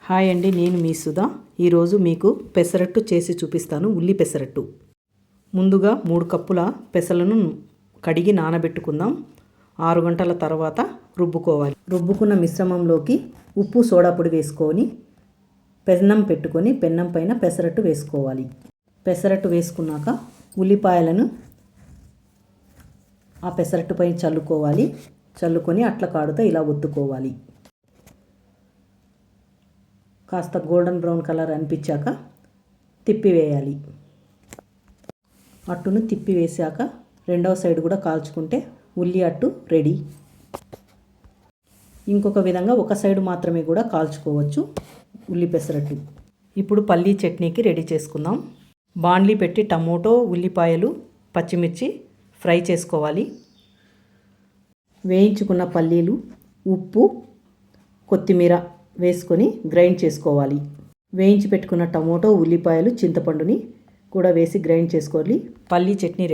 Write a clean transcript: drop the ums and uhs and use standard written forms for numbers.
Hi అండి, నేను మీ సుధా. ఈరోజు మీకు పెసరట్టు చేసి చూపిస్తాను. ఉల్లి పెసరట్టు. ముందుగా 3 కప్పుల పెసలను కడిగి నానబెట్టుకుందాం. 6 గంటల తర్వాత రుబ్బుకోవాలి. రుబ్బుకున్న మిశ్రమంలోకి ఉప్పు, సోడా పొడి వేసుకొని పెన్నం పెట్టుకొని పెన్నం పైన పెసరట్టు వేసుకోవాలి. పెసరట్టు వేసుకున్నాక ఉల్లిపాయలను ఆ పెసరట్టు పైన చల్లుకోవాలి. చల్లుకొని అట్ల కాడుతో ఇలా ఒత్తుకోవాలి. కాస్త గోల్డెన్ బ్రౌన్ కలర్ అనిపించాక తిప్పివేయాలి. అట్టును తిప్పివేసాక రెండవ సైడ్ కూడా కాల్చుకుంటే ఉల్లి అట్టు రెడీ. ఇంకొక విధంగా ఒక సైడ్ మాత్రమే కూడా కాల్చుకోవచ్చు ఉల్లి పెసరట్టు. ఇప్పుడు పల్లీ చట్నీకి రెడీ చేసుకుందాం. బాండ్లీ పెట్టి టమోటో, ఉల్లిపాయలు, పచ్చిమిర్చి ఫ్రై చేసుకోవాలి. వేయించుకున్న పల్లీలు, ఉప్పు, కొత్తిమీర వేసుకొని గ్రైండ్ చేసుకోవాలి. వేయించి పెట్టుకున్న టమోటో, ఉల్లిపాయలు, చింతపండుని కూడా వేసి గ్రైండ్ చేసుకోవాలి. పల్లీ చట్నీ